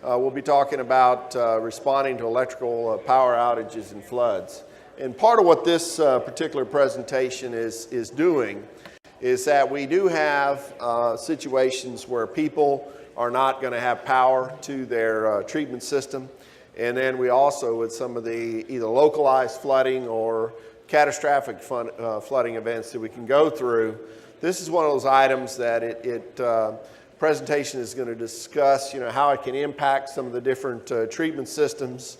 We'll be talking about responding to electrical power outages and floods. And part of what this particular presentation is doing is that we do have situations where people are not going to have power to their treatment system. And then we also, with some of the either localized flooding or catastrophic flooding events that we can go through, this is one of those items that presentation is going to discuss, how it can impact some of the different treatment systems,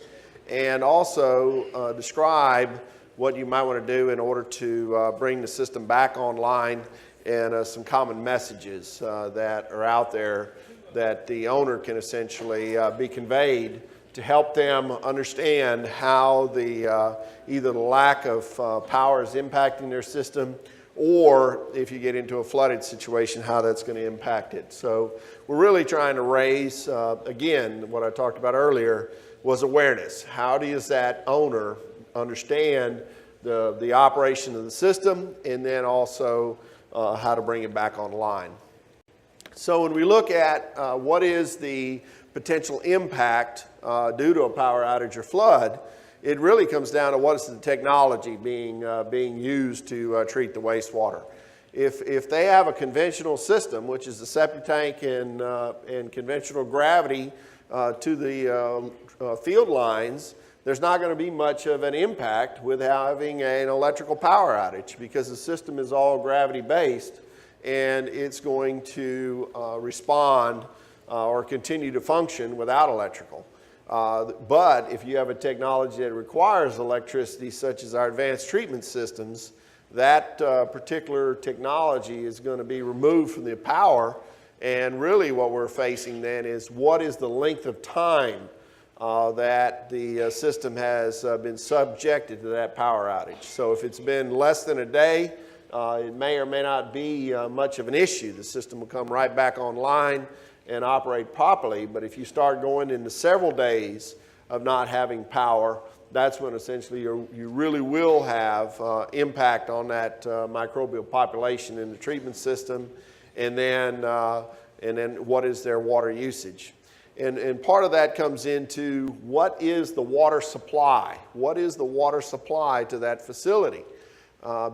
and also describe what you might want to do in order to bring the system back online, and some common messages that are out there that the owner can essentially be conveyed to help them understand how either the lack of power is impacting their system, or if you get into a flooded situation, how that's going to impact it. So we're really trying to raise, again, what I talked about earlier was awareness. How does that owner understand the operation of the system, and then also how to bring it back online. So when we look at what is the potential impact due to a power outage or flood, it really comes down to what is the technology being used to treat the wastewater. If they have a conventional system, which is the septic tank and conventional gravity to the field lines, there's not going to be much of an impact with having an electrical power outage, because the system is all gravity based and it's going to respond or continue to function without electrical. But if you have a technology that requires electricity, such as our advanced treatment systems, that particular technology is going to be removed from the power. And really what we're facing then is, what is the length of time that the system has been subjected to that power outage. So if it's been less than a day, it may or may not be much of an issue. The system will come right back online and operate properly. But if you start going into several days of not having power, that's when essentially you really will have impact on that microbial population in the treatment system, and then what is their water usage. And part of that comes into, what is the water supply? What is the water supply to that facility?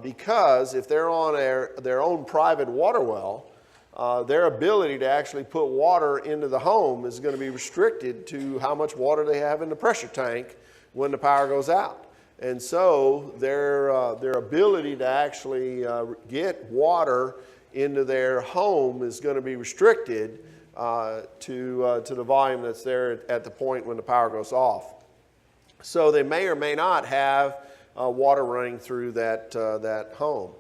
Because if they're on their own private water well, their ability to actually put water into the home is going to be restricted to how much water they have in the pressure tank when the power goes out. And so their ability to actually get water into their home is going to be restricted to the volume that's there at the point when the power goes off. So they may or may not have water running through that home.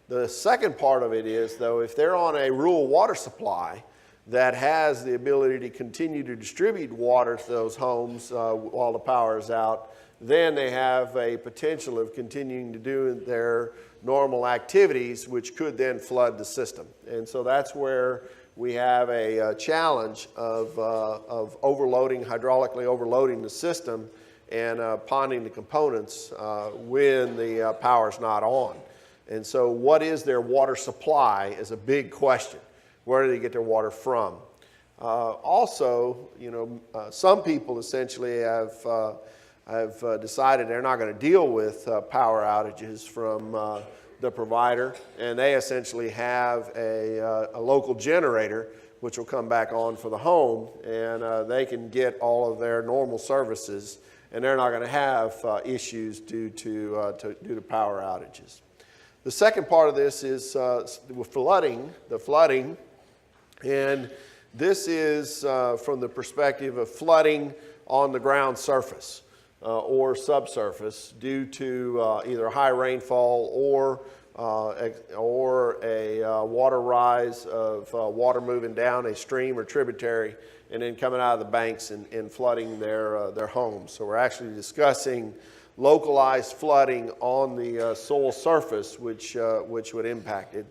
The second part of it is, though, if they're on a rural water supply that has the ability to continue to distribute water to those homes while the power is out, then they have a potential of continuing to do their normal activities, which could then flood the system. And so that's where we have a challenge of hydraulically overloading the system and ponding the components when the power's not on. And so what is their water supply is a big question. Where do they get their water from? Also, some people essentially have decided they're not going to deal with power outages from the provider, and they essentially have a local generator which will come back on for the home, and they can get all of their normal services, and they're not going to have issues due to power outages. The second part of this is the flooding, and this is from the perspective of flooding on the ground surface or subsurface due to either high rainfall or a water rise of water moving down a stream or tributary and then coming out of the banks and flooding their homes. So we're actually discussing localized flooding on the soil surface, which would impact it.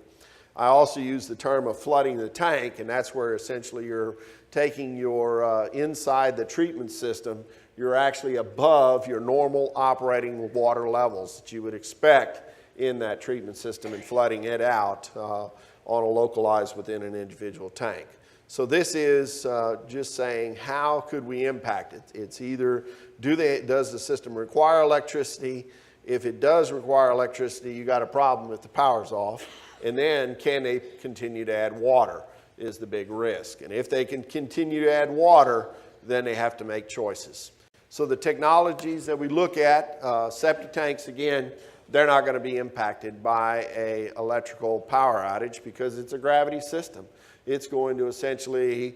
I also use the term of flooding the tank, and that's where essentially you're taking your inside the treatment system, you're actually above your normal operating water levels that you would expect in that treatment system, and flooding it out on a localized within an individual tank. So this is just saying, how could we impact it? It's either, does the system require electricity? If it does require electricity, you got a problem if the power's off. And then, can they continue to add water is the big risk. And if they can continue to add water, then they have to make choices. So the technologies that we look at, septic tanks, again, they're not going to be impacted by an electrical power outage because it's a gravity system. It's going to essentially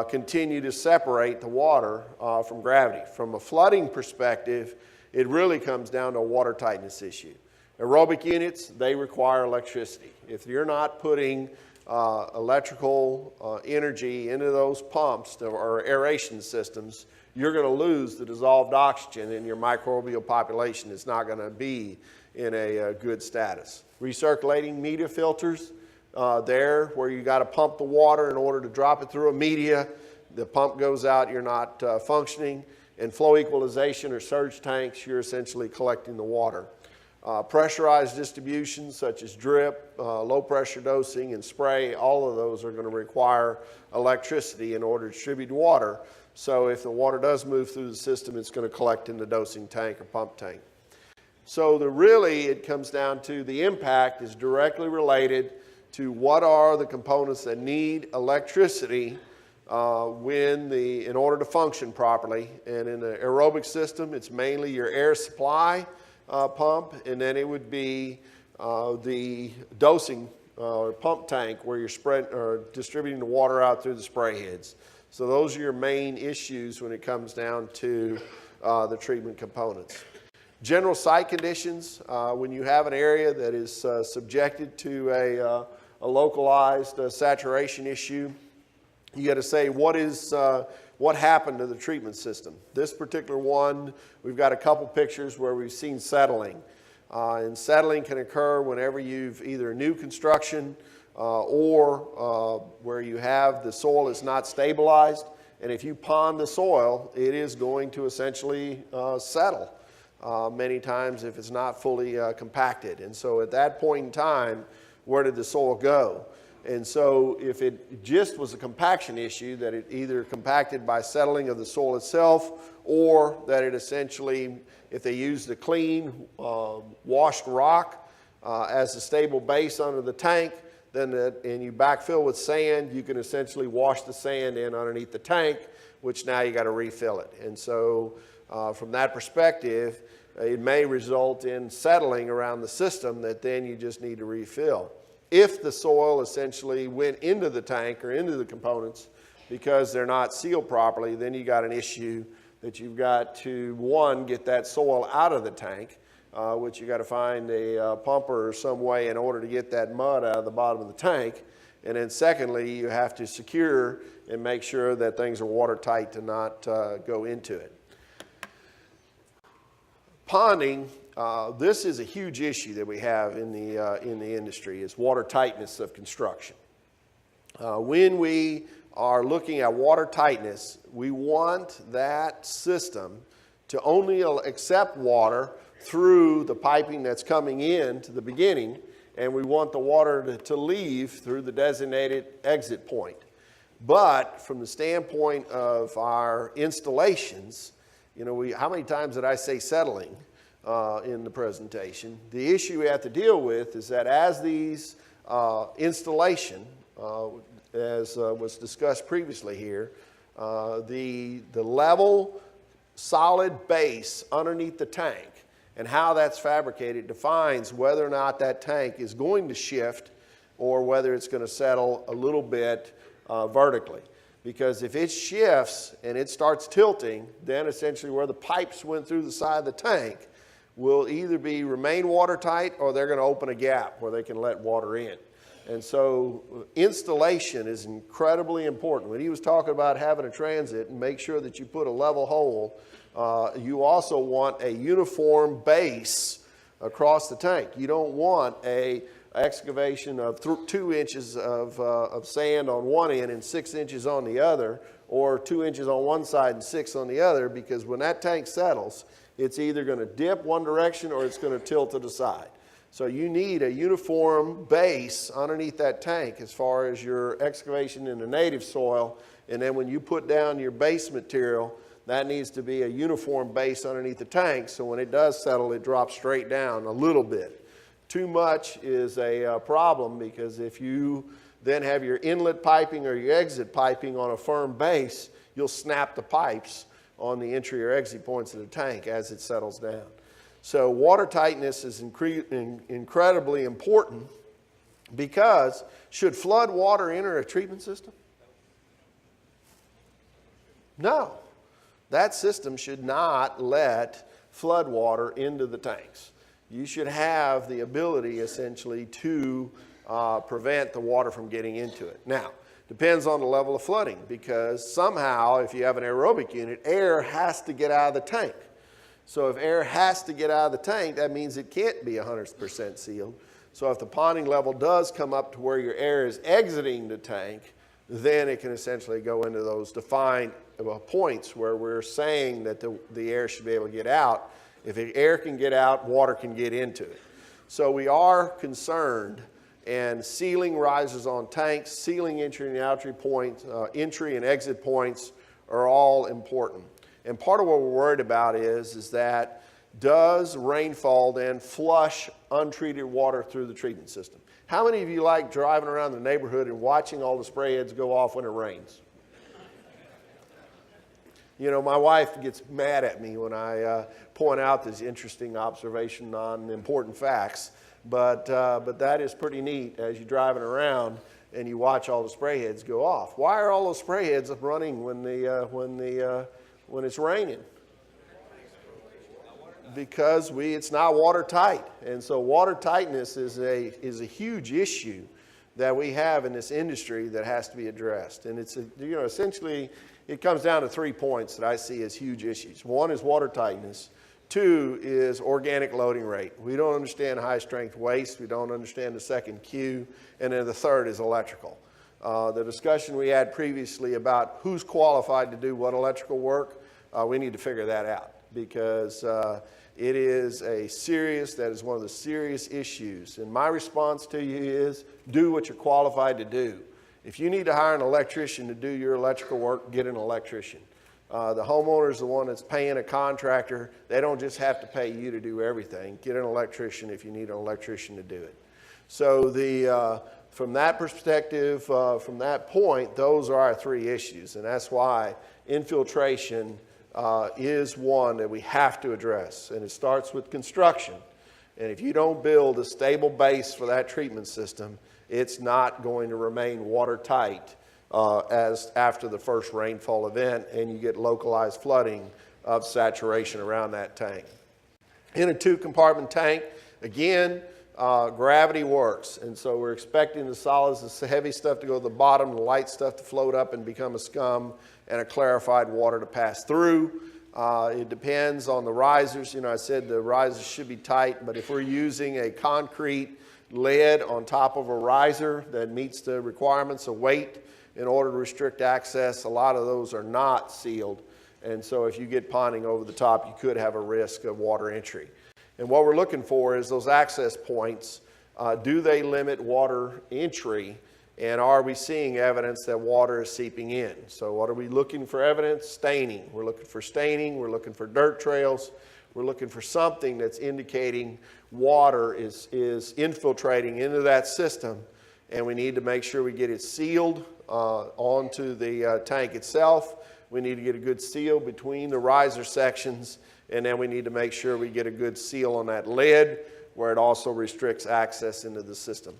continue to separate the water from gravity. From a flooding perspective, it really comes down to a water tightness issue. Aerobic units, they require electricity. If you're not putting electrical energy into those pumps or aeration systems, you're going to lose the dissolved oxygen, and your microbial population is not going to be in a good status. Recirculating media filters, there where you got to pump the water in order to drop it through a media, the pump goes out, you're not functioning. And flow equalization or surge tanks, you're essentially collecting the water. Pressurized distributions such as drip, low pressure dosing, and spray, all of those are going to require electricity in order to distribute water. So if the water does move through the system, it's going to collect in the dosing tank or pump tank. So really it comes down to the impact is directly related to what are the components that need electricity in order to function properly. And in the aerobic system, it's mainly your air supply pump, and then it would be the dosing pump tank where you're distributing the water out through the spray heads. So those are your main issues when it comes down to the treatment components. General site conditions, when you have an area that is subjected to a localized saturation issue, you got to say what happened to the treatment system. This particular one, we've got a couple pictures where we've seen settling. And settling can occur whenever you've either new construction or where you have the soil is not stabilized. And if you pond the soil, it is going to essentially settle many times if it's not fully compacted. And so at that point in time, where did the soil go? And so if it just was a compaction issue, that it either compacted by settling of the soil itself, or that it essentially, if they used a clean, washed rock as a stable base under the tank, and you backfill with sand, you can essentially wash the sand in underneath the tank, which now you got to refill it. And so from that perspective, it may result in settling around the system that then you just need to refill. If the soil essentially went into the tank or into the components because they're not sealed properly, then you got an issue that you've got to, one, get that soil out of the tank, which you got to find a pumper or some way in order to get that mud out of the bottom of the tank. And then secondly, you have to secure and make sure that things are watertight to not go into it. Ponding, this is a huge issue that we have in the industry, is water tightness of construction. When we are looking at water tightness, we want that system to only accept water through the piping that's coming in to the beginning, and we want the water to leave through the designated exit point. But from the standpoint of our installations, you know, how many times did I say settling in the presentation? The issue we have to deal with is that as these installation, as was discussed previously here, the level solid base underneath the tank and how that's fabricated defines whether or not that tank is going to shift or whether it's going to settle a little bit vertically. Because if it shifts and it starts tilting, then essentially where the pipes went through the side of the tank will either remain watertight, or they're going to open a gap where they can let water in. And so installation is incredibly important. When he was talking about having a transit and make sure that you put a level hole, you also want a uniform base across the tank. You don't want a excavation of 2 inches of sand on one end and 6 inches on the other, or 2 inches on one side and 6 on the other, because when that tank settles, it's either going to dip one direction or it's going to tilt to the side. So you need a uniform base underneath that tank as far as your excavation in the native soil. And then when you put down your base material, that needs to be a uniform base underneath the tank, so when it does settle, it drops straight down a little bit. Too much is a problem, because if you then have your inlet piping or your exit piping on a firm base, you'll snap the pipes on the entry or exit points of the tank as it settles down. So water tightness is incredibly important, because should flood water enter a treatment system? No. That system should not let flood water into the tanks. You should have the ability essentially to prevent the water from getting into it. Now, depends on the level of flooding, because somehow if you have an aerobic unit, air has to get out of the tank. So if air has to get out of the tank, that means it can't be 100% sealed. So if the ponding level does come up to where your air is exiting the tank, then it can essentially go into those defined points where we're saying that the air should be able to get out. If the air can get out, water can get into it. So we are concerned, and sealing risers on tanks, sealing entry and entry points, entry and exit points are all important. And part of what we're worried about is that does rainfall then flush untreated water through the treatment system? How many of you like driving around the neighborhood and watching all the spray heads go off when it rains? You know, my wife gets mad at me when I point out this interesting observation on important facts, but that is pretty neat as you're driving around and you watch all the spray heads go off. Why are all those spray heads running when it's raining? Because it's not watertight, and so water tightness is a huge issue that we have in this industry that has to be addressed. And it's essentially it comes down to 3 points that I see as huge issues. One is water tightness. 2 is organic loading rate. We don't understand high strength waste. We don't understand the second Q. And then the third is electrical. The discussion we had previously about who's qualified to do what electrical work, we need to figure that out, because it is that is one of the serious issues. And my response to you is do what you're qualified to do. If you need to hire an electrician to do your electrical work, get an electrician. The homeowner is the one that's paying a contractor. They don't just have to pay you to do everything. Get an electrician if you need an electrician to do it. So from that perspective, from that point, those are our 3 issues. And that's why infiltration is one that we have to address. And it starts with construction. And if you don't build a stable base for that treatment system, it's not going to remain watertight as after the first rainfall event, and you get localized flooding of saturation around that tank. In a 2-compartment tank, again, gravity works, and so we're expecting the solids, the heavy stuff to go to the bottom, the light stuff to float up and become a scum, and a clarified water to pass through. It depends on the risers. You know, I said the risers should be tight, but if we're using a concrete lid on top of a riser that meets the requirements of weight in order to restrict access, a lot of those are not sealed. And so if you get ponding over the top, you could have a risk of water entry. And what we're looking for is those access points. Do they limit water entry? And are we seeing evidence that water is seeping in? So what are we looking for evidence? Staining. We're looking for staining. We're looking for dirt trails. We're looking for something that's indicating water is infiltrating into that system. And we need to make sure we get it sealed onto the tank itself. We need to get a good seal between the riser sections. And then we need to make sure we get a good seal on that lid where it also restricts access into the system.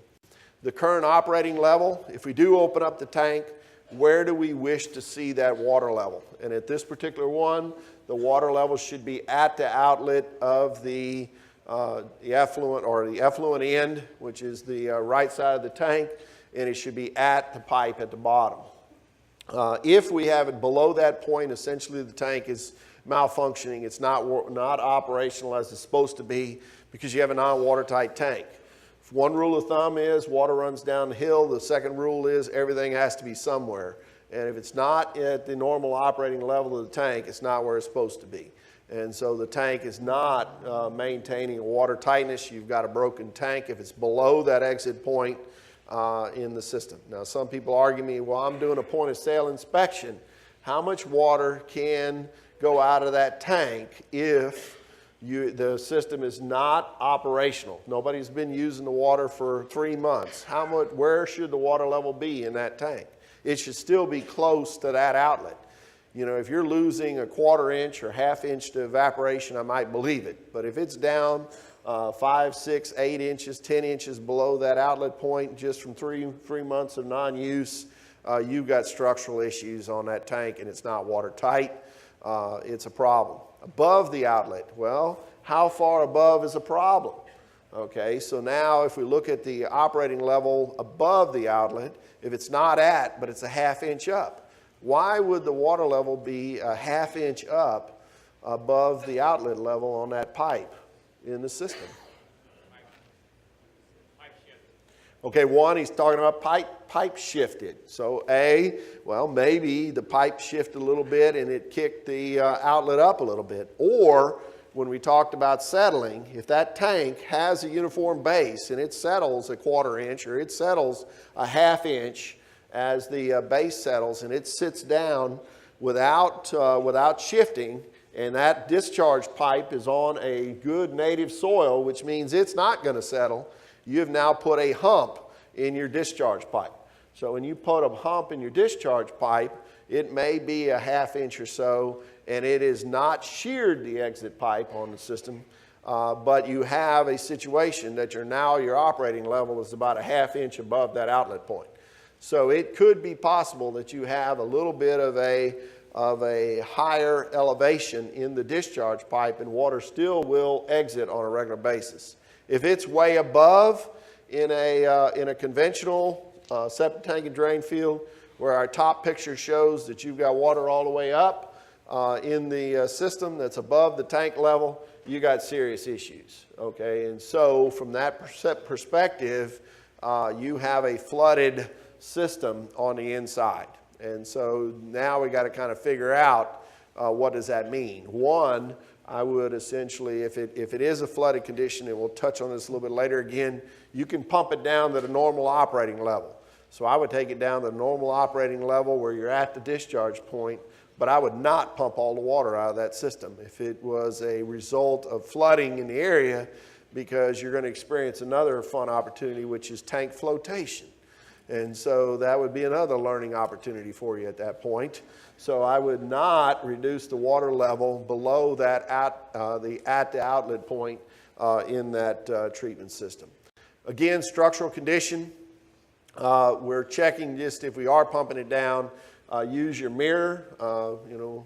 The current operating level, if we do open up the tank, where do we wish to see that water level? And at this particular one, the water level should be at the outlet of the effluent end, which is the right side of the tank, and it should be at the pipe at the bottom. If we have it below that point, essentially the tank is malfunctioning. It's not operational as it's supposed to be because you have a non-watertight tank. One rule of thumb is water runs down the hill. The second rule is everything has to be somewhere. And if it's not at the normal operating level of the tank, it's not where it's supposed to be. And so the tank is not maintaining a water tightness. You've got a broken tank if it's below that exit point in the system. Now, some people argue me, well, I'm doing a point of sale inspection. How much water can go out of that tank if the system is not operational? Nobody's been using the water for 3 months. Where should the water level be in that tank? It should still be close to that outlet. You know, if you're losing a 1/4 inch or 1/2 inch to evaporation, I might believe it. But if it's down 5, 6, 8 inches, 10 inches below that outlet point just from three months of non-use, you've got structural issues on that tank and it's not watertight. It's a problem. Above the outlet, well, how far above is a problem? Okay, so now if we look at the operating level above the outlet, if it's not at, but it's a 1/2 inch up, why would the water level be a 1/2 inch up above the outlet level on that pipe in the system? Okay, one, he's talking about pipe shifted. So well, maybe the pipe shifted a little bit and it kicked the outlet up a little bit. Or when we talked about settling, if that tank has a uniform base and it settles a 1/4 inch or it settles a 1/2 inch as the base settles and it sits down without shifting, and that discharge pipe is on a good native soil, which means it's not going to settle, you've now put a hump in your discharge pipe. So when you put a hump in your discharge pipe, it may be a 1/2 inch or so, and it is not sheared the exit pipe on the system, but you have a situation that your operating level is about a 1/2 inch above that outlet point. So it could be possible that you have a little bit of a higher elevation in the discharge pipe and water still will exit on a regular basis. If it's way above in a conventional septic tank and drain field, where our top picture shows that you've got water all the way up in the system that's above the tank level, you got serious issues. Okay, and so from that perspective, you have a flooded system on the inside. And so now we got to kind of figure out what does that mean. One, I would essentially, if it is a flooded condition, and we'll touch on this a little bit later again, you can pump it down to the normal operating level. So I would take it down to the normal operating level where you're at the discharge point, but I would not pump all the water out of that system if it was a result of flooding in the area, because you're going to experience another fun opportunity, which is tank flotation. And so that would be another learning opportunity for you at that point. So I would not reduce the water level below that at the outlet point in that treatment system. Again, structural condition. We're checking just if we are pumping it down. Use your mirror.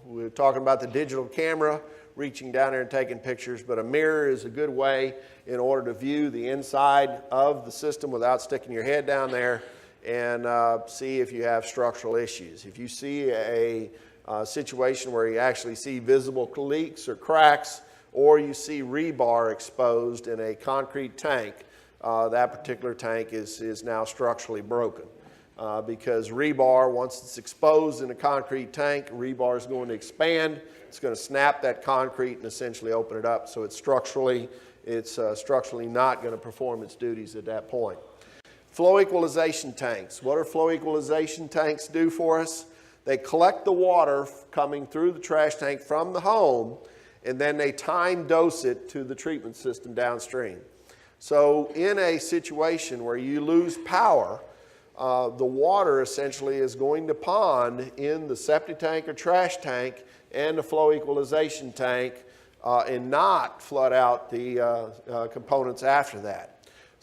We're talking about the digital camera, reaching down there and taking pictures, but a mirror is a good way in order to view the inside of the system without sticking your head down there and see if you have structural issues. If you see a situation where you actually see visible leaks or cracks, or you see rebar exposed in a concrete tank, that particular tank is now structurally broken. Because rebar, once it's exposed in a concrete tank, rebar is going to expand. It's going to snap that concrete and essentially open it up. So it's structurally not going to perform its duties at that point. Flow equalization tanks. What do flow equalization tanks do for us? They collect the water coming through the trash tank from the home, and then they time dose it to the treatment system downstream. So in a situation where you lose power, the water essentially is going to pond in the septic tank or trash tank and the flow equalization tank and not flood out the components after that.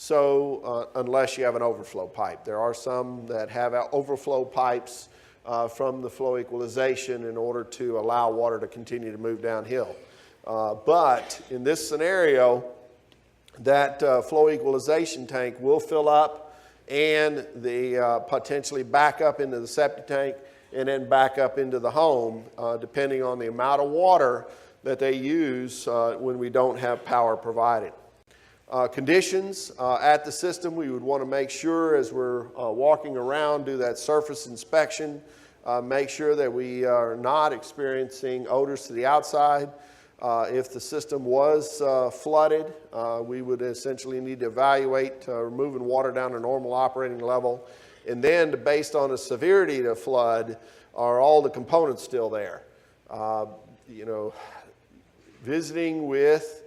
So unless you have an overflow pipe. There are some that have overflow pipes from the flow equalization in order to allow water to continue to move downhill. But in this scenario, that flow equalization tank will fill up and potentially back up into the septic tank and then back up into the home, depending on the amount of water that they use when we don't have power provided. Conditions at the system, we would want to make sure as we're walking around, do that surface inspection make sure that we are not experiencing odors to the outside. If the system was flooded, we would essentially need to evaluate removing water down to normal operating level. And then, based on the severity of the flood, are all the components still there? Visiting with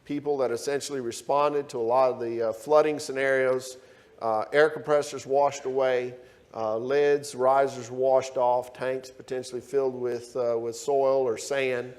people that essentially responded to a lot of the flooding scenarios, air compressors washed away, lids, risers washed off, tanks potentially filled with soil or sand.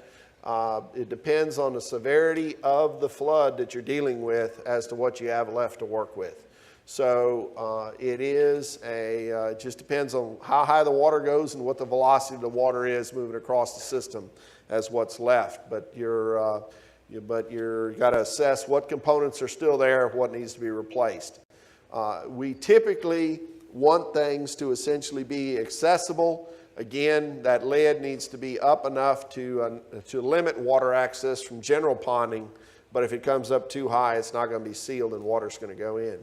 It depends on the severity of the flood that you're dealing with as to what you have left to work with. So it just depends on how high the water goes and what the velocity of the water is moving across the system as what's left. But you're got to assess what components are still there, what needs to be replaced. We typically want things to essentially be accessible. Again, that lid needs to be up enough to limit water access from general ponding, but if it comes up too high, it's not going to be sealed and water's going to go in.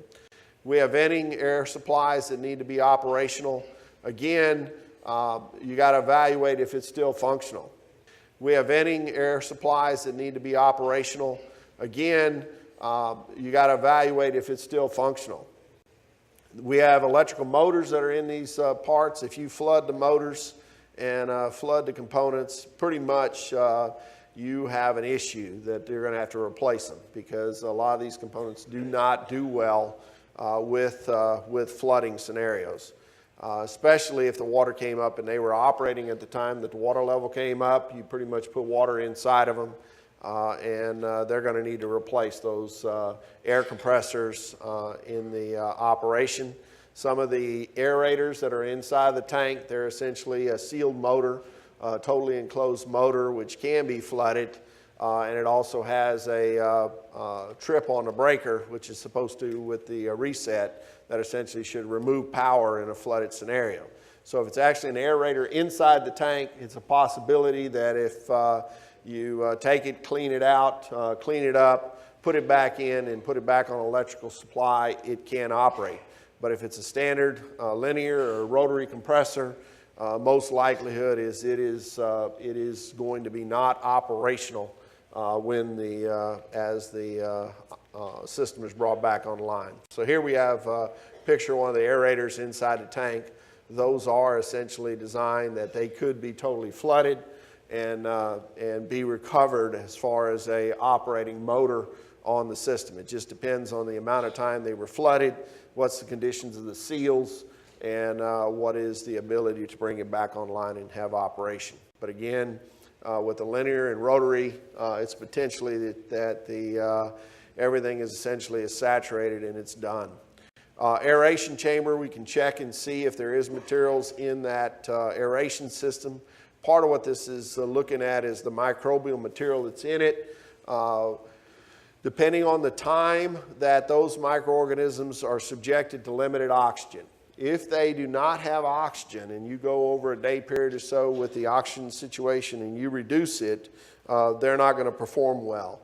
We have venting air supplies that need to be operational. Again, you got to evaluate if it's still functional. We have venting air supplies that need to be operational. Again, you got to evaluate if it's still functional. We have electrical motors that are in these parts. If you flood the motors and flood the components, pretty much you have an issue that you're going to have to replace them, because a lot of these components do not do well with flooding scenarios. Especially if the water came up and they were operating at the time that the water level came up, you pretty much put water inside of them, and they're going to need to replace those air compressors in the operation. Some of the aerators that are inside the tank, they're essentially a sealed motor, totally enclosed motor, which can be flooded, and it also has a trip on the breaker, which is supposed to, with the reset, that essentially should remove power in a flooded scenario. So if it's actually an aerator inside the tank, it's a possibility that if you take it, clean it out, clean it up, put it back in, and put it back on electrical supply, it can operate. But if it's a standard linear or rotary compressor, most likelihood is it is going to be not operational when as the system is brought back online. So here we have a picture of one of the aerators inside the tank. Those are essentially designed that they could be totally flooded and be recovered as far as a operating motor on the system. It just depends on the amount of time they were flooded, what's the conditions of the seals, and what is the ability to bring it back online and have operation. But again, with the linear and rotary, it's potentially that everything is essentially saturated and it's done. Aeration chamber, we can check and see if there is materials in that aeration system. Part of what this is looking at is the microbial material that's in it. Depending on the time that those microorganisms are subjected to limited oxygen. If they do not have oxygen and you go over a day period or so with the oxygen situation and you reduce it, they're not going to perform well.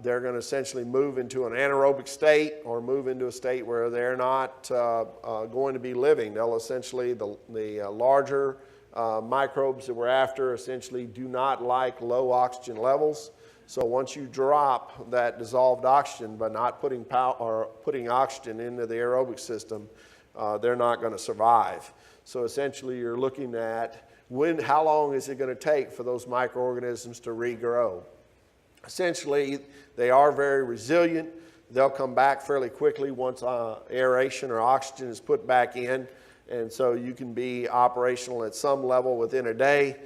They're going to essentially move into an anaerobic state or move into a state where they're not going to be living. They'll essentially, the larger microbes that we're after essentially do not like low oxygen levels. So once you drop that dissolved oxygen by not putting oxygen into the aerobic system, they're not going to survive. So essentially you're looking at how long is it going to take for those microorganisms to regrow. Essentially, they are very resilient. They'll come back fairly quickly once aeration or oxygen is put back in. And so you can be operational at some level within a day,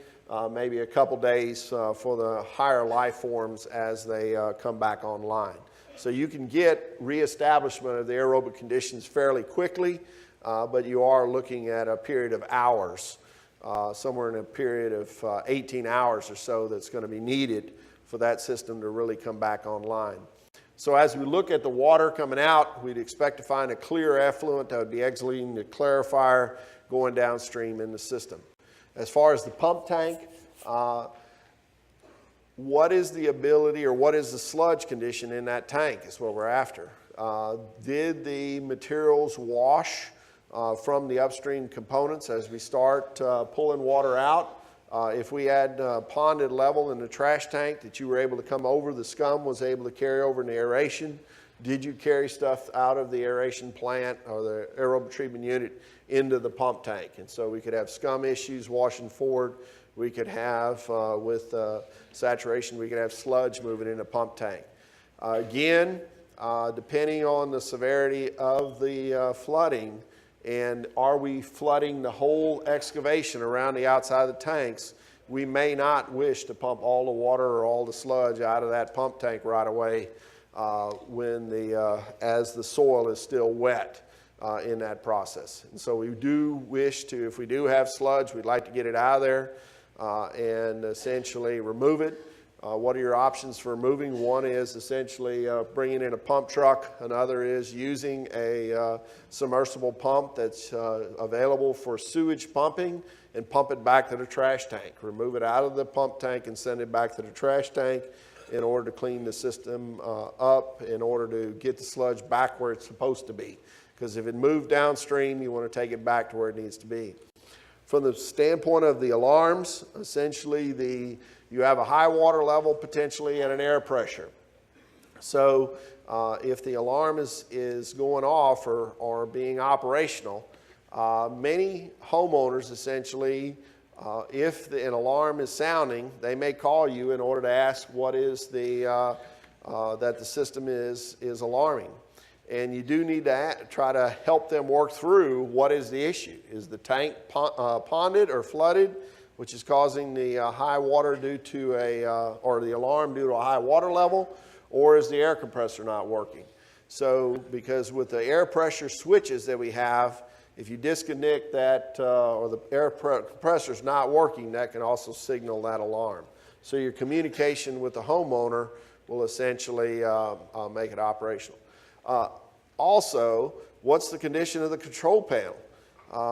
maybe a couple days for the higher life forms as they come back online. So you can get reestablishment of the aerobic conditions fairly quickly, but you are looking at a period of hours, somewhere in a period of 18 hours or so that's going to be needed for that system to really come back online. So as we look at the water coming out, we'd expect to find a clear effluent that would be exiting the clarifier going downstream in the system. As far as the pump tank, what is the ability or what is the sludge condition in that tank is what we're after. Did the materials wash from the upstream components as we start pulling water out. If we had ponded level in the trash tank that you were able to come over, the scum was able to carry over in the aeration. Did you carry stuff out of the aeration plant or the aerobic treatment unit into the pump tank? And so we could have scum issues washing forward. We could have, with saturation, we could have sludge moving in the pump tank. Again, depending on the severity of the flooding, and are we flooding the whole excavation around the outside of the tanks, we may not wish to pump all the water or all the sludge out of that pump tank right away as the soil is still wet in that process. And so we do wish to, if we do have sludge, we'd like to get it out of there and essentially remove it. What are your options for removing? One is essentially bringing in a pump truck. Another is using a submersible pump that's available for sewage pumping and pump it back to the trash tank. Remove it out of the pump tank and send it back to the trash tank in order to clean the system up, in order to get the sludge back where it's supposed to be. Because if it moved downstream, you want to take it back to where it needs to be. From the standpoint of the alarms, essentially you have a high water level potentially and an air pressure. So if the alarm is going off or being operational, many homeowners essentially, if an alarm is sounding, they may call you in order to ask what is that the system is alarming. And you do need to try to help them work through what is the issue. Is the tank ponded or flooded, which is causing the high water due to or the alarm due to a high water level, or is the air compressor not working? So, because with the air pressure switches that we have, if you disconnect that or the air compressor is not working, that can also signal that alarm. So your communication with the homeowner will essentially make it operational. Also, what's the condition of the control panel?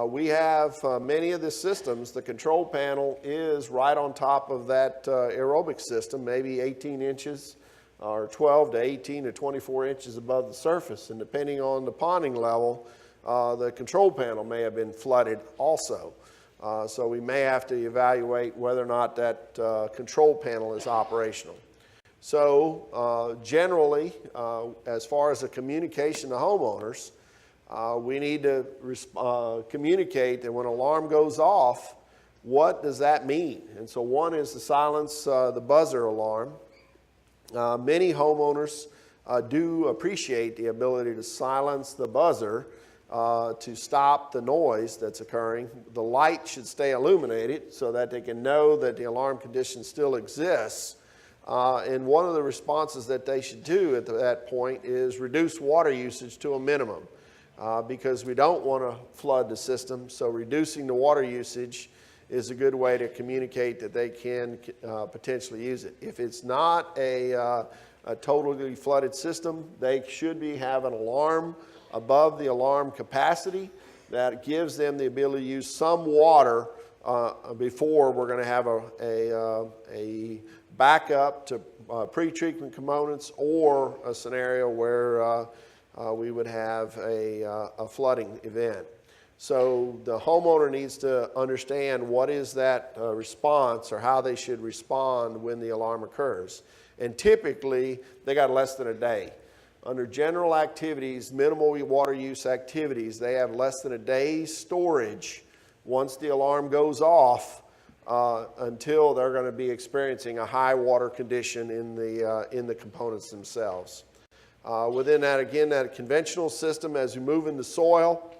We have many of the systems, the control panel is right on top of that aerobic system, maybe 18 inches or 12 to 18 to 24 inches above the surface. And depending on the ponding level, the control panel may have been flooded also. So we may have to evaluate whether or not that control panel is operational. So generally, as far as the communication to homeowners, we need to communicate that when an alarm goes off, what does that mean? And so one is to silence the buzzer alarm. Many homeowners do appreciate the ability to silence the buzzer to stop the noise that's occurring. The light should stay illuminated so that they can know that the alarm condition still exists. And one of the responses that they should do at that point is reduce water usage to a minimum because we don't want to flood the system. So reducing the water usage is a good way to communicate that they can potentially use it. If it's not a totally flooded system, they should have an alarm above the alarm capacity that gives them the ability to use some water before we're going to have a backup to pre-treatment components or a scenario where we would have a flooding event. So the homeowner needs to understand what is that response or how they should respond when the alarm occurs. And typically, they got less than a day. Under general activities, minimal water use activities, they have less than a day's storage once the alarm goes off until they're going to be experiencing a high water condition in the components themselves. Within that, again, that conventional system, as we move into soil,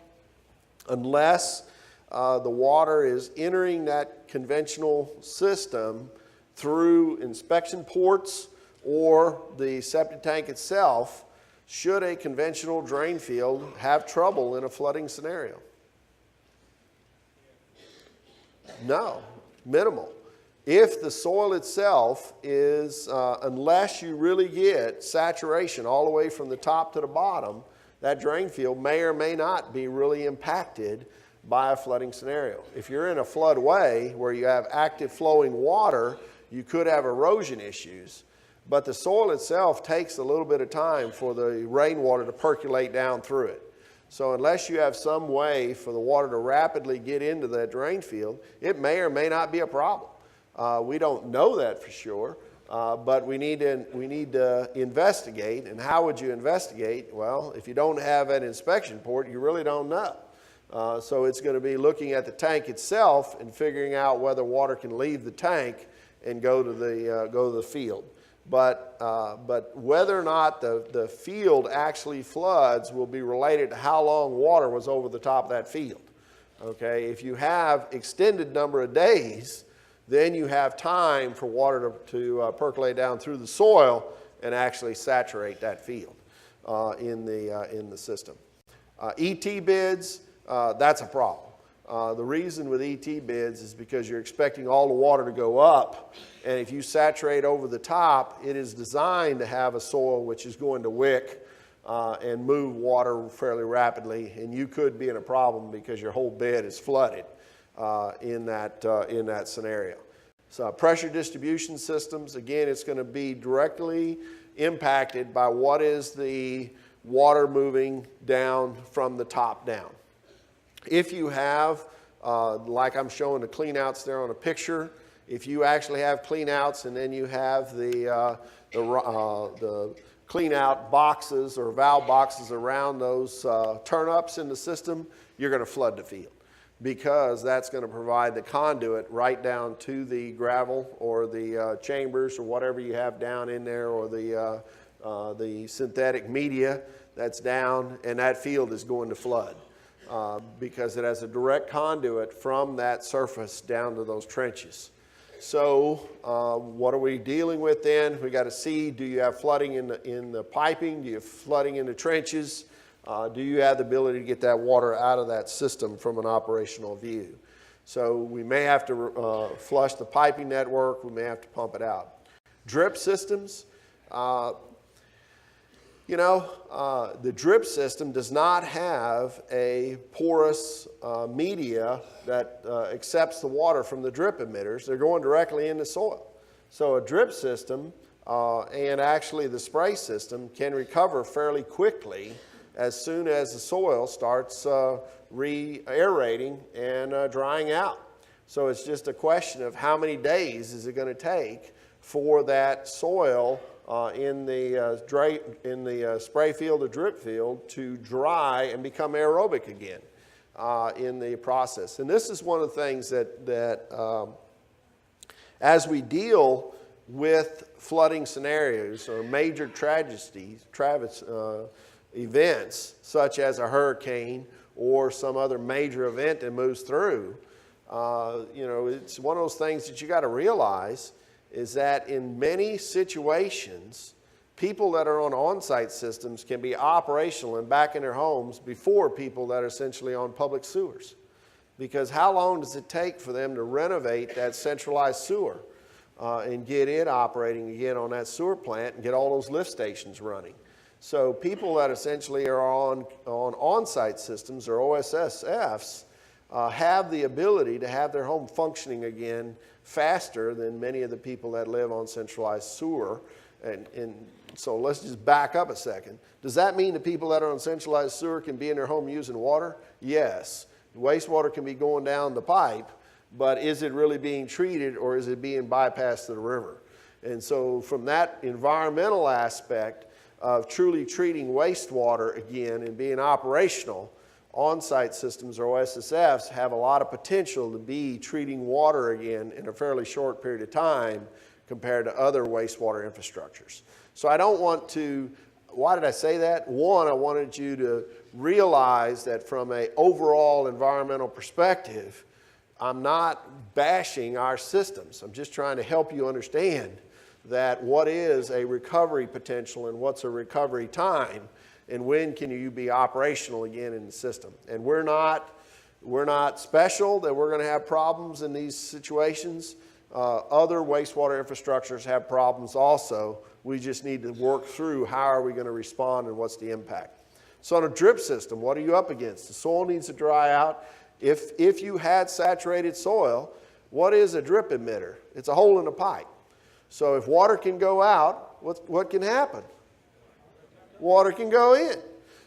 unless the water is entering that conventional system through inspection ports or the septic tank itself, should a conventional drain field have trouble in a flooding scenario? No, minimal. If the soil itself is, unless you really get saturation all the way from the top to the bottom, that drain field may or may not be really impacted by a flooding scenario. If you're in a floodway where you have active flowing water, you could have erosion issues. But the soil itself takes a little bit of time for the rainwater to percolate down through it. So unless you have some way for the water to rapidly get into that drain field, it may or may not be a problem. We don't know that for sure, but we need to investigate. And how would you investigate? Well, if you don't have an inspection port, you really don't know. So it's going to be looking at the tank itself and figuring out whether water can leave the tank and go to the field. But whether or not the field actually floods will be related to how long water was over the top of that field. Okay, if you have extended number of days, then you have time for water to percolate down through the soil and actually saturate that field in the system. ET bids, that's a problem. The reason with ET bids is because you're expecting all the water to go up, and if you saturate over the top, it is designed to have a soil which is going to wick and move water fairly rapidly, and you could be in a problem because your whole bed is flooded in that scenario. So pressure distribution systems, again, it's going to be directly impacted by what is the water moving down from the top down. If you have, like I'm showing the cleanouts there on a picture, if you actually have cleanouts and then you have the cleanout boxes or valve boxes around those turn-ups in the system, you're going to flood the field, because that's going to provide the conduit right down to the gravel or the chambers or whatever you have down in there, or the synthetic media that's down, and that field is going to flood. Because it has a direct conduit from that surface down to those trenches. So what are we dealing with then? We got to see, do you have flooding in the piping? Do you have flooding in the trenches? Do you have the ability to get that water out of that system from an operational view? So we may have to flush the piping network. We may have to pump it out. Drip systems. The drip system does not have a porous media that accepts the water from the drip emitters. They're going directly into soil. So a drip system and actually the spray system can recover fairly quickly as soon as the soil starts re-aerating and drying out. So it's just a question of how many days is it going to take for that soil in the spray field or drip field to dry and become aerobic again in the process. And this is one of the things that as we deal with flooding scenarios or major tragedies, events such as a hurricane or some other major event that moves through, it's one of those things that you got to realize is that in many situations, people that are on on-site systems can be operational and back in their homes before people that are essentially on public sewers. Because how long does it take for them to renovate that centralized sewer and get it operating again on that sewer plant and get all those lift stations running? So people that essentially are on on-site systems or OSSFs have the ability to have their home functioning again faster than many of the people that live on centralized sewer. And so let's just back up a second. Does that mean the people that are on centralized sewer can be in their home using water? Yes. Wastewater can be going down the pipe, but is it really being treated or is it being bypassed to the river? And so from that environmental aspect of truly treating wastewater again and being operational, on-site systems or OSSFs have a lot of potential to be treating water again in a fairly short period of time compared to other wastewater infrastructures. So I don't want to, why did I say that? One, I wanted you to realize that from an overall environmental perspective, I'm not bashing our systems. I'm just trying to help you understand that what is a recovery potential and what's a recovery time, and when can you be operational again in the system. And we're not special that we're going to have problems in these situations. Other wastewater infrastructures have problems also. We just need to work through how are we going to respond and what's the impact. So on a drip system, what are you up against? The soil needs to dry out. If you had saturated soil, what is a drip emitter? It's a hole in a pipe. So if water can go out, what can happen? Water can go in.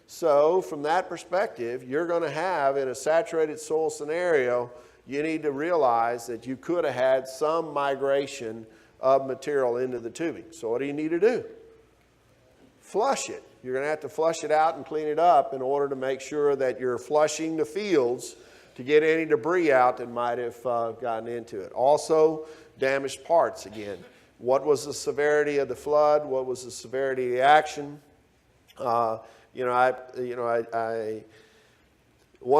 So from that perspective, you're going to have, in a saturated soil scenario, you need to realize that you could have had some migration of material into the tubing. So what do you need to do? Flush it. You're going to have to flush it out and clean it up in order to make sure that you're flushing the fields to get any debris out that might have gotten into it. Also, damaged parts again. What was the severity of the flood? What was the severity of the action? One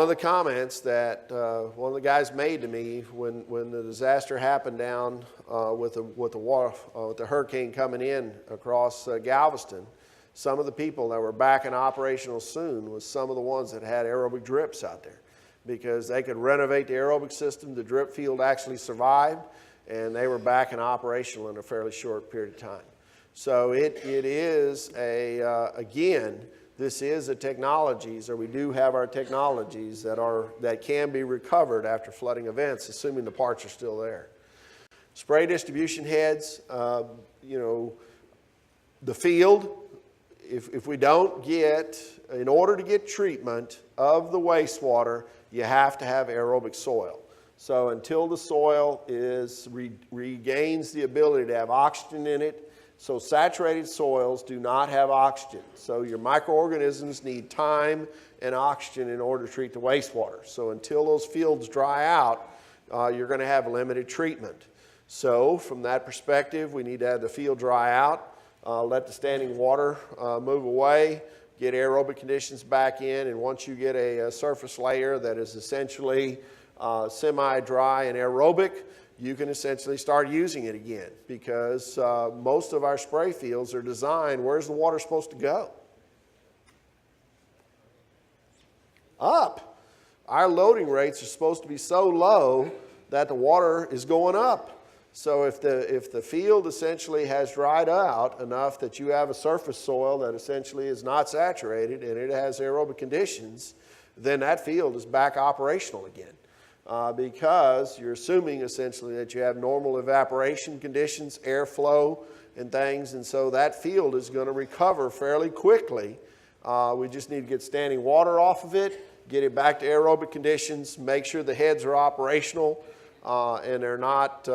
of the comments that one of the guys made to me when the disaster happened down with the hurricane coming in across Galveston, some of the people that were back and operational soon was some of the ones that had aerobic drips out there, because they could renovate the aerobic system. The drip field actually survived, and they were back and operational in a fairly short period of time. So it is again, this is a technologies, or we do have our technologies that can be recovered after flooding events, assuming the parts are still there. Spray distribution heads, the field, if we don't get, in order to get treatment of the wastewater, you have to have aerobic soil. So until the soil regains the ability to have oxygen in it, so saturated soils do not have oxygen. So your microorganisms need time and oxygen in order to treat the wastewater. So until those fields dry out, you're going to have limited treatment. So from that perspective, we need to have the field dry out, let the standing water move away, get aerobic conditions back in, and once you get a surface layer that is essentially semi-dry and aerobic, you can essentially start using it again, because most of our spray fields are designed, where's the water supposed to go? Up. Our loading rates are supposed to be so low that the water is going up. So if the field essentially has dried out enough that you have a surface soil that essentially is not saturated and it has aerobic conditions, then that field is back operational again. Because you're assuming essentially that you have normal evaporation conditions, airflow and things, and so that field is going to recover fairly quickly. We just need to get standing water off of it, get it back to aerobic conditions, make sure the heads are operational and they're not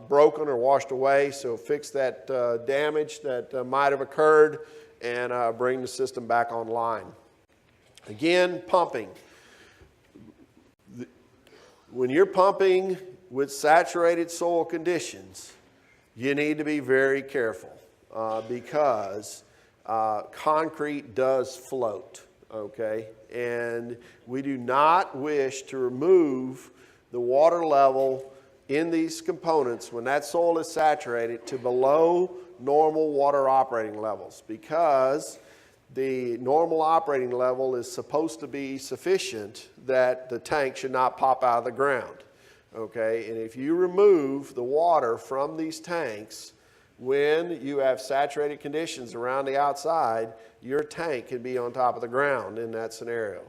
broken or washed away, so fix that damage that might have occurred and bring the system back online. Again, pumping. When you're pumping with saturated soil conditions, you need to be very careful because concrete does float, okay? And we do not wish to remove the water level in these components when that soil is saturated to below normal water operating levels, because the normal operating level is supposed to be sufficient that the tank should not pop out of the ground, okay? And if you remove the water from these tanks when you have saturated conditions around the outside, your tank can be on top of the ground in that scenario.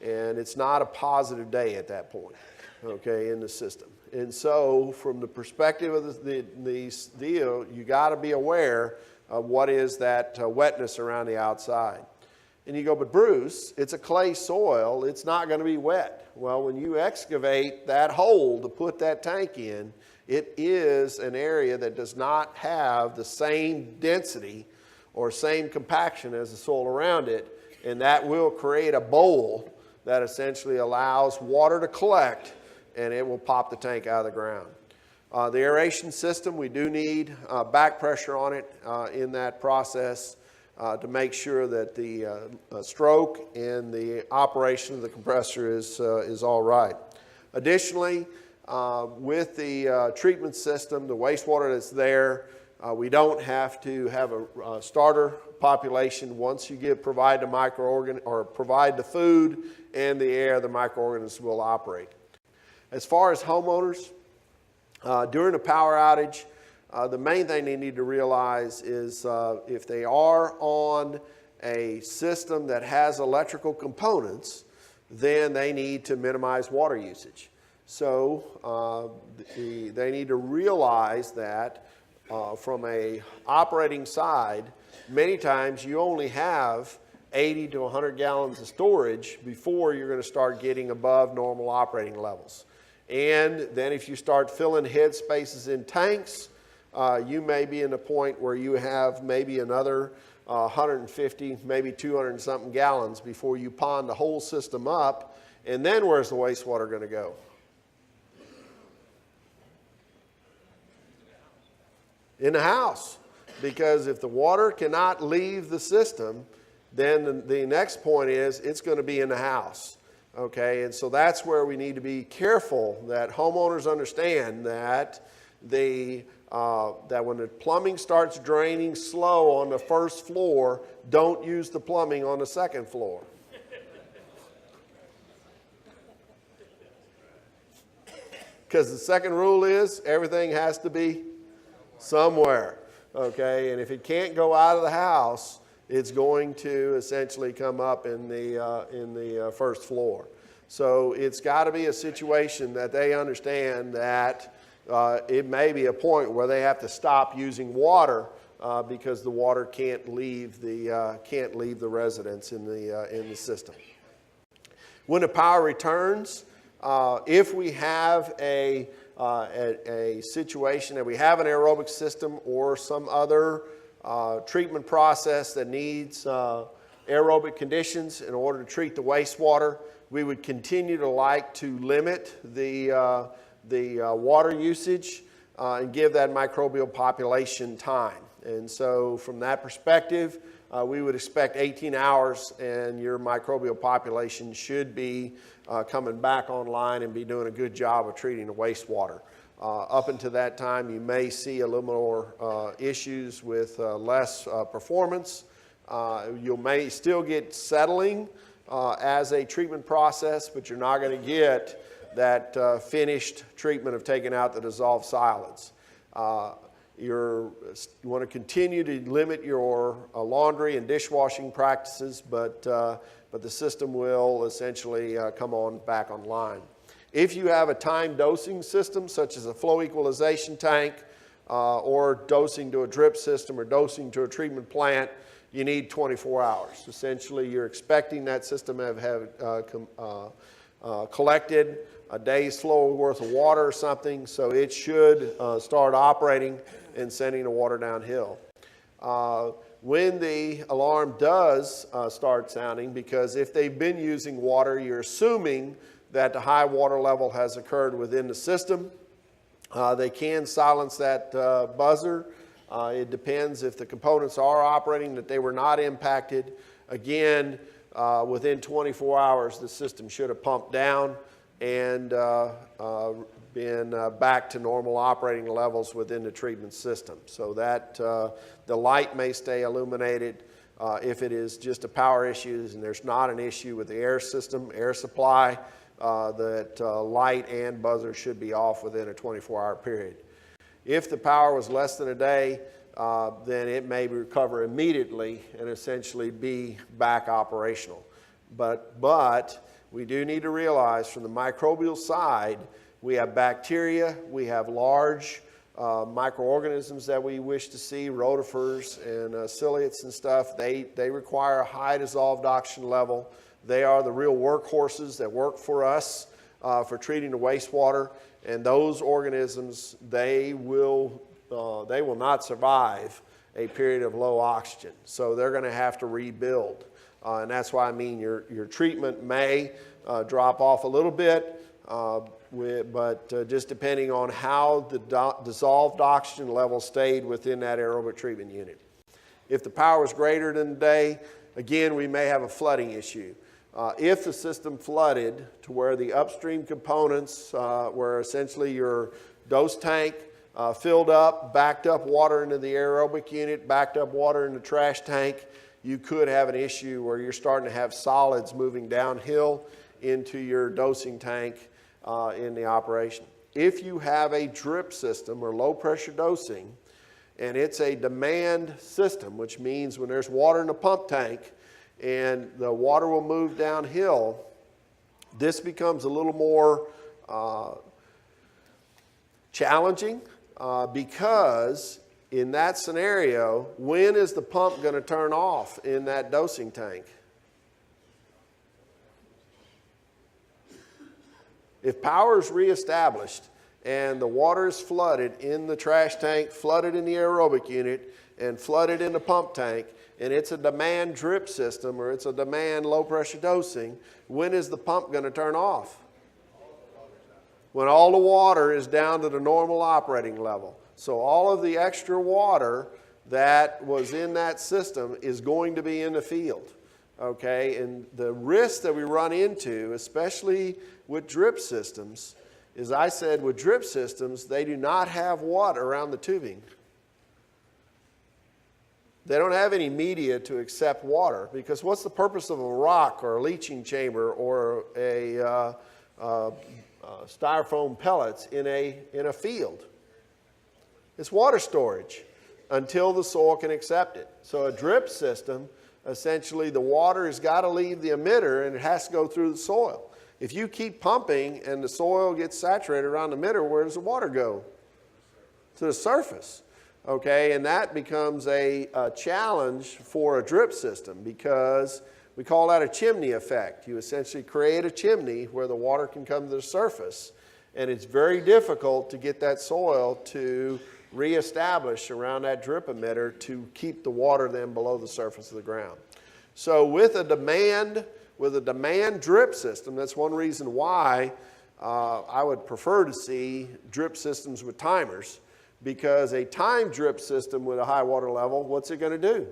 And it's not a positive day at that point, okay, in the system. And so from the perspective of the deal, you got to be aware of what is that wetness around the outside. And you go, but Bruce, it's a clay soil, it's not going to be wet. Well, when you excavate that hole to put that tank in, it is an area that does not have the same density or same compaction as the soil around it, and that will create a bowl that essentially allows water to collect, and it will pop the tank out of the ground. The aeration system, we do need back pressure on it in that process to make sure that the stroke and the operation of the compressor is all right. Additionally, with the treatment system, the wastewater that's there, we don't have to have a starter population. Once you provide the food and the air, the microorganisms will operate. As far as homeowners, during a power outage, the main thing they need to realize is if they are on a system that has electrical components, then they need to minimize water usage. So they need to realize that from a operating side, many times you only have 80 to 100 gallons of storage before you're going to start getting above normal operating levels. And then if you start filling head spaces in tanks, you may be in a point where you have maybe another 150, maybe 200 and something gallons before you pond the whole system up. And then where's the wastewater going to go? In the house. Because if the water cannot leave the system, then the next point is it's going to be in the house. Okay, and so that's where we need to be careful that homeowners understand that that when the plumbing starts draining slow on the first floor, don't use the plumbing on the second floor. Because the second rule is everything has to be somewhere. Okay, and if it can't go out of the house, it's going to essentially come up in the first floor. So it's got to be a situation that they understand that it may be a point where they have to stop using water because the water can't leave the residence in the system. When the power returns, if we have a situation that we have an aerobic system or some other treatment process that needs aerobic conditions in order to treat the wastewater, we would continue to like to limit the water usage and give that microbial population time. And so from that perspective, we would expect 18 hours and your microbial population should be coming back online and be doing a good job of treating the wastewater. Up until that time, you may see a little more issues with less performance. You may still get settling as a treatment process, but you're not going to get that finished treatment of taking out the dissolved solids. You want to continue to limit your laundry and dishwashing practices, but the system will essentially come back online. If you have a time dosing system, such as a flow equalization tank, or dosing to a drip system or dosing to a treatment plant, you need 24 hours. Essentially, you're expecting that system to have collected a day's flow worth of water or something, so it should start operating and sending the water downhill. When the alarm does start sounding, because if they've been using water, you're assuming that the high water level has occurred within the system. They can silence that buzzer. It depends if the components are operating, that they were not impacted. Again, within 24 hours, the system should have pumped down and been back to normal operating levels within the treatment system. So that the light may stay illuminated if it is just a power issue and there's not an issue with the air system, air supply, that light and buzzer should be off within a 24-hour period. If the power was less than a day, then it may recover immediately and essentially be back operational. But we do need to realize from the microbial side, we have bacteria, we have large microorganisms that we wish to see, rotifers and ciliates and stuff. They require a high dissolved oxygen level. They are the real workhorses that work for us for treating the wastewater. And those organisms, they will not survive a period of low oxygen. So they're going to have to rebuild. And that's why I mean your treatment may drop off a little bit, but just depending on how the dissolved oxygen level stayed within that aerobic treatment unit. If the power is greater than a day, again, we may have a flooding issue. If the system flooded to where the upstream components, where essentially your dose tank filled up, backed up water into the aerobic unit, backed up water in the trash tank, you could have an issue where you're starting to have solids moving downhill into your dosing tank in the operation. If you have a drip system or low pressure dosing, and it's a demand system, which means when there's water in the pump tank, and the water will move downhill, this becomes a little more challenging because in that scenario, when is the pump going to turn off in that dosing tank? If power is reestablished and the water is flooded in the trash tank, flooded in the aerobic unit, and flooded in the pump tank, and it's a demand drip system or it's a demand low pressure dosing, when is the pump going to turn off? When all the water is down to the normal operating level. So all of the extra water that was in that system is going to be in the field. Okay, and the risk that we run into, especially with drip systems, is I said with drip systems, they do not have water around the tubing. They don't have any media to accept water, because what's the purpose of a rock or a leaching chamber or a styrofoam pellets in a field? It's water storage until the soil can accept it. So a drip system, essentially the water has got to leave the emitter and it has to go through the soil. If you keep pumping and the soil gets saturated around the emitter, where does the water go? To the surface. Okay, and that becomes a challenge for a drip system, because we call that a chimney effect. You essentially create a chimney where the water can come to the surface, and it's very difficult to get that soil to reestablish around that drip emitter to keep the water then below the surface of the ground. So with a demand drip system, that's one reason why I would prefer to see drip systems with timers, because a time drip system with a high water level, what's it going to do?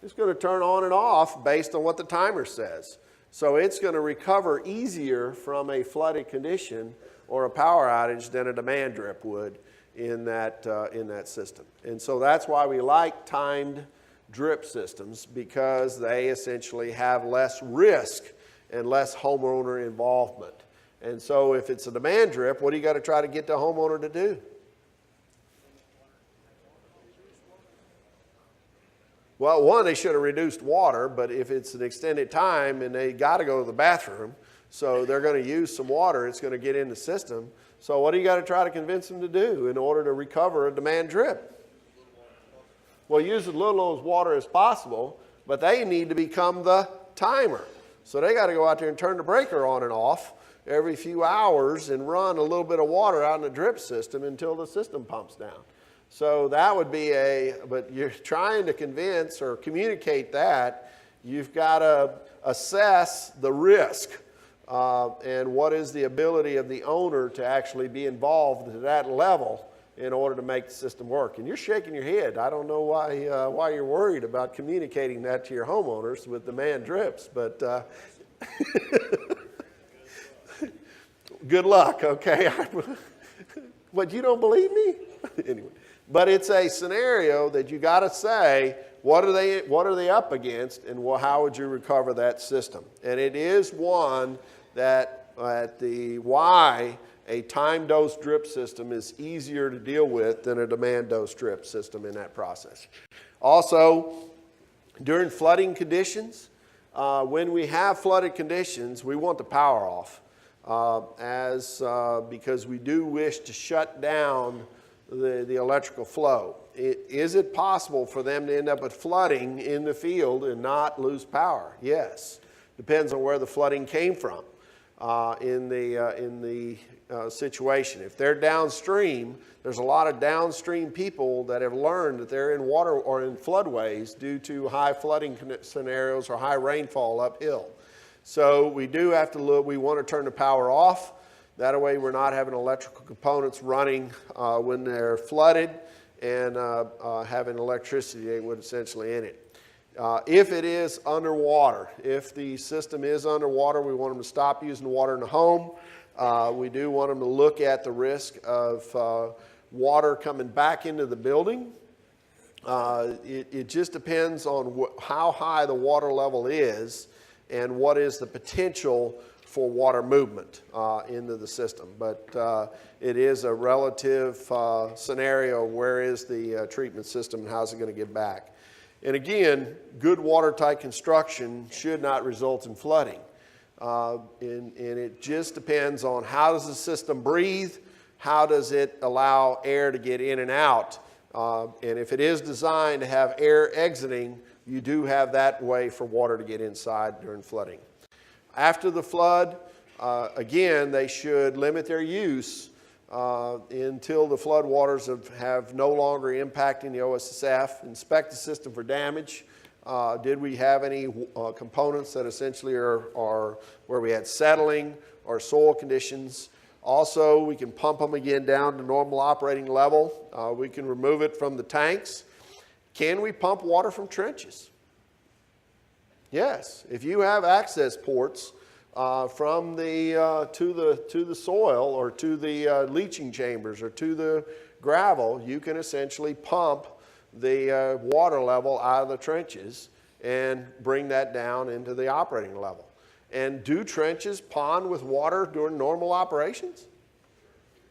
It's going to turn on and off based on what the timer says. So it's going to recover easier from a flooded condition or a power outage than a demand drip would in that system. And so that's why we like timed drip systems, because they essentially have less risk and less homeowner involvement. And so if it's a demand drip, what do you got to try to get the homeowner to do? Well, one, they should have reduced water, but if it's an extended time and they got to go to the bathroom, so they're going to use some water, it's going to get in the system. So what do you got to try to convince them to do in order to recover a demand drip? Well, use as little water as possible, but they need to become the timer. So they got to go out there and turn the breaker on and off every few hours and run a little bit of water out in the drip system until the system pumps down. So that would be but you're trying to convince or communicate that, you've got to assess the risk and what is the ability of the owner to actually be involved to that level in order to make the system work. And you're shaking your head. I don't know why you're worried about communicating that to your homeowners with demand drips, but good luck, okay? But you don't believe me? Anyway, but it's a scenario that you got to say, what are they up against, and how would you recover that system? And it is one that why a time dose drip system is easier to deal with than a demand dose drip system in that process. Also, during flooding conditions, when we have flooded conditions, we want the power off. Because we do wish to shut down the electrical flow. Is it possible for them to end up with flooding in the field and not lose power? Yes. Depends on where the flooding came from in the situation. If they're downstream, there's a lot of downstream people that have learned that they're in water or in floodways due to high flooding scenarios or high rainfall uphill. So we do have to look, we want to turn the power off. That way we're not having electrical components running when they're flooded and having electricity they would essentially in it. If it is underwater, if the system is underwater, we want them to stop using water in the home. We do want them to look at the risk of water coming back into the building. It just depends on how high the water level is and what is the potential for water movement into the system. But it is a relative scenario. Where is the treatment system and how's it going to get back? And again, good watertight construction should not result in flooding. And it just depends on how does the system breathe, how does it allow air to get in and out. And if it is designed to have air exiting, you do have that way for water to get inside during flooding. After the flood, again, they should limit their use until the flood waters have no longer impacting the OSSF. Inspect the system for damage. Did we have any components that essentially are where we had settling or soil conditions? Also, we can pump them again down to normal operating level. We can remove it from the tanks. Can we pump water from trenches? Yes. If you have access ports from the to the soil or to the leaching chambers or to the gravel, you can essentially pump the water level out of the trenches and bring that down into the operating level. And do trenches pond with water during normal operations?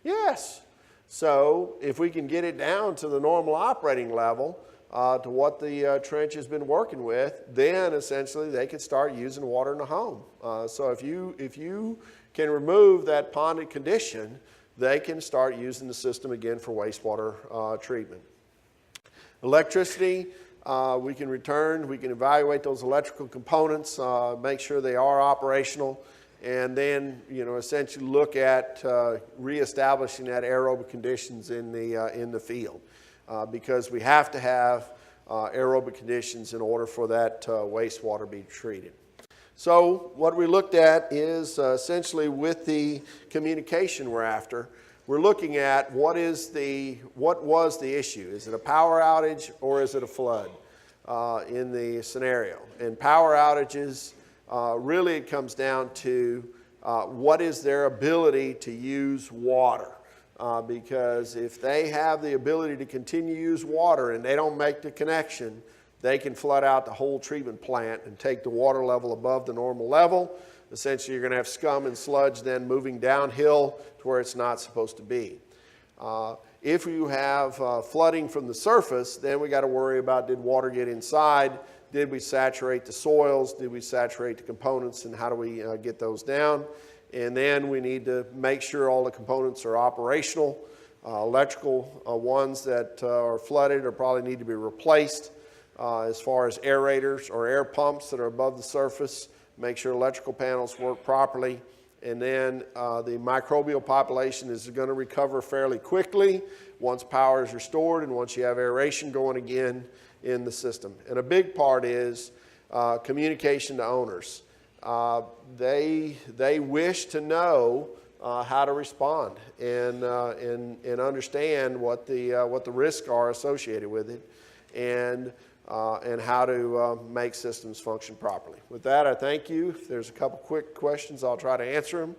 Yes. So if we can get it down to the normal operating level, to what the trench has been working with, then essentially they could start using water in the home. So if you can remove that ponded condition, they can start using the system again for wastewater treatment. Electricity, we can evaluate those electrical components, make sure they are operational, and then essentially look at reestablishing that aerobic conditions in the field. Because we have to have aerobic conditions in order for that wastewater to be treated. So what we looked at is essentially with the communication we're after, we're looking at what was the issue. Is it a power outage or is it a flood in the scenario? And power outages, really it comes down to what is their ability to use water. Because if they have the ability to continue to use water and they don't make the connection, they can flood out the whole treatment plant and take the water level above the normal level. Essentially, you're going to have scum and sludge then moving downhill to where it's not supposed to be. If you have flooding from the surface, then we got to worry about, did water get inside? Did we saturate the soils? Did we saturate the components? And how do we get those down? And then we need to make sure all the components are operational. Electrical ones that are flooded or probably need to be replaced. As far as aerators or air pumps that are above the surface, make sure electrical panels work properly. And then the microbial population is going to recover fairly quickly once power is restored and once you have aeration going again in the system. And a big part is communication to owners. They wish to know how to respond and understand what the risks are associated with it, and how to make systems function properly. With that, I thank you. If there's a couple quick questions, I'll try to answer them.